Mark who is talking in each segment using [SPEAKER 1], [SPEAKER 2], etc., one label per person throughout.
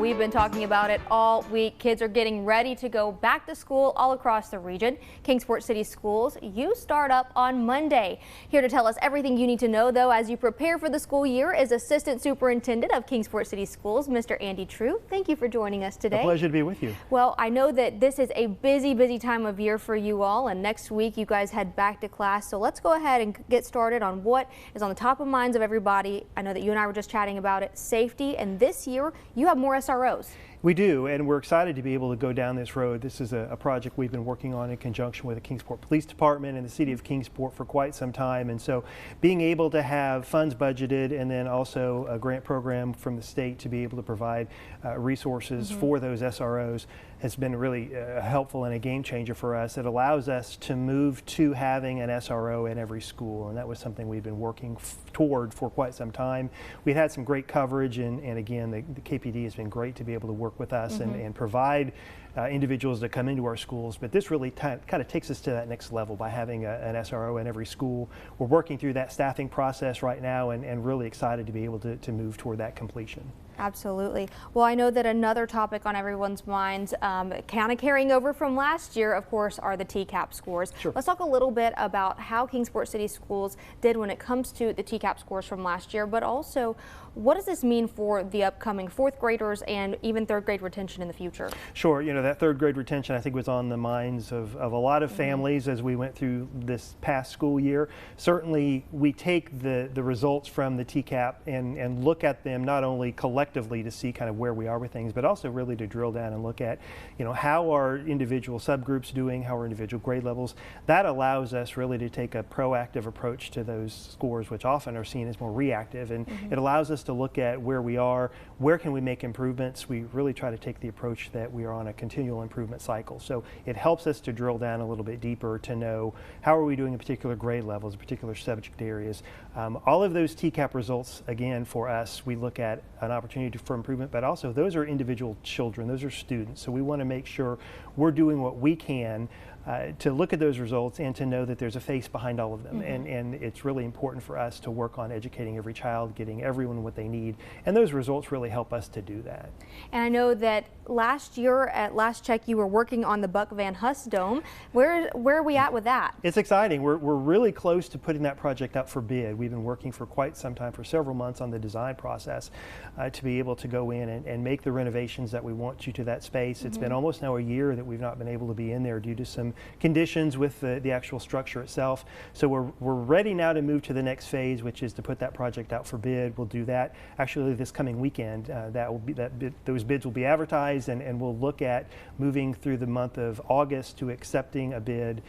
[SPEAKER 1] we've been talking about it all week. Kids are getting ready to go back to school all across the region. Kingsport City Schools, you start up on Monday. Here to tell us everything you need to know, though, as you prepare for the school year is Assistant Superintendent of Kingsport City Schools, Mr. Andy True. Thank you for joining us today.
[SPEAKER 2] A pleasure to be with you.
[SPEAKER 1] Well, I know that this is a busy time of year for you all, and next week you guys head back to class. So let's go ahead and get started on what is on the top of minds of everybody. I know that you and I were just chatting about it, safety, and this year you have more SROs.
[SPEAKER 2] We do, and we're excited to be able to go down this road. This is a project we've been working on in conjunction with the Kingsport Police Department and the City of Kingsport for quite some time. And so being able to have funds budgeted and then also a grant program from the state to be able to provide resources for those SROs has been really helpful and a game changer for us. It allows us to move to having an SRO in every school, and that was something we've been working toward for quite some time. We've had some great coverage, and again, the KPD has been great to be able to work with us and provide individuals that come into our schools. But this really kind of takes us to that next level by having an SRO in every school. We're working through that staffing process right now and really excited to be able to move toward that completion.
[SPEAKER 1] Absolutely. Well, I know that another topic on everyone's minds, kind of carrying over from last year, of course, are the TCAP scores.
[SPEAKER 2] Sure.
[SPEAKER 1] Let's talk a little bit about how Kingsport City Schools did when it comes to the TCAP scores from last year, but also what does this mean for the upcoming fourth graders and even third grade retention in the future?
[SPEAKER 2] Sure. You know, that third grade retention I think was on the minds of a lot of families as we went through this past school year. Certainly we take the results from the TCAP and look at them not only collectively to see kind of where we are with things, but also really to drill down and look at, you know, how are individual subgroups doing, how are individual grade levels. That allows us really to take a proactive approach to those scores, which often are seen as more reactive, and it allows us to look at where we are, where can we make improvements. We really try to take the approach that we are on a continual improvement cycle. So it helps us to drill down a little bit deeper to know how are we doing in particular grade levels, particular subject areas. All of those TCAP results, again, for us, we look at an opportunity for improvement, but also those are individual children, those are students. So we want to make sure we're doing what we can to look at those results and to know that there's a face behind all of them. And it's really important for us to work on educating every child, getting everyone what they need. And those results really help us to do that.
[SPEAKER 1] And I know that last year at Last Check you were working on the Buck Van Huss Dome. Where are we at with that?
[SPEAKER 2] It's exciting. We're really close to putting that project out for bid. We've been working for quite some time, for several months, on the design process to be able to go in and make the renovations that we want to that space. It's been almost now a year that we've not been able to be in there due to some conditions with the actual structure itself. So we're ready now to move to the next phase, which is to put that project out for bid. We'll do that actually this coming weekend. Those bids will be advertised, and we'll look at moving through the month of August to accepting a bid,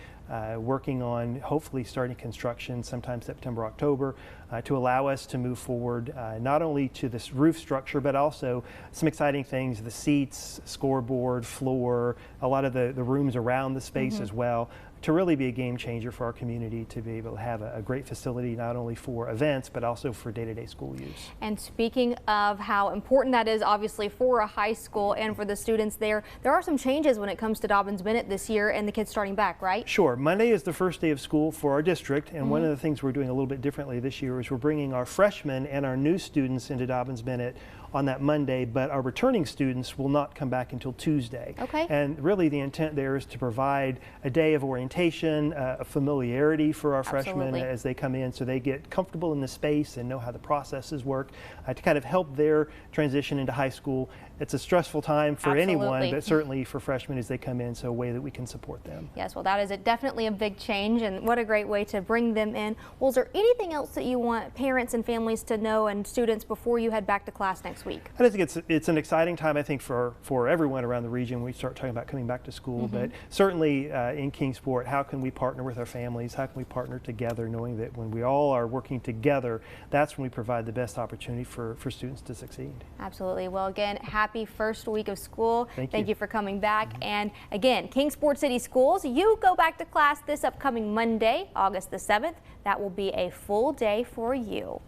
[SPEAKER 2] working on hopefully starting construction sometime September, October, to allow us to move forward not only to this roof structure, but also some exciting things, the seats, scoreboard, floor, a lot of the rooms around the space as well, to really be a game changer for our community, to be able to have a great facility not only for events but also for day-to-day school use.
[SPEAKER 1] And speaking of how important that is obviously for a high school and for the students there are some changes when it comes to Dobyns-Bennett this year and the kids starting back, right?
[SPEAKER 2] Sure. Monday is the first day of school for our district, and one of the things we're doing a little bit differently this year is we're bringing our freshmen and our new students into Dobyns-Bennett on that Monday, but our returning students will not come back until Tuesday.
[SPEAKER 1] Okay.
[SPEAKER 2] And really the intent there is to provide a day of orientation, a familiarity for our freshmen as they come in, so they get comfortable in the space and know how the processes work, to kind of help their transition into high school. It's a stressful time for anyone, but certainly for freshmen as they come in, so a way that we can support them.
[SPEAKER 1] Yes, well, that is definitely a big change, and what a great way to bring them in. Well, is there anything else that you want parents and families to know and students before you head back to class next week?
[SPEAKER 2] I think it's an exciting time, I think, for everyone around the region. We start talking about coming back to school, but certainly in Kingsport, how can we partner with our families? How can we partner together, knowing that when we all are working together, that's when we provide the best opportunity for students to succeed.
[SPEAKER 1] Absolutely. Well, again, happy first week of school.
[SPEAKER 2] Thank you
[SPEAKER 1] for coming back. And again, Kingsport City Schools, you go back to class this upcoming Monday, August the 7th. That will be a full day for you.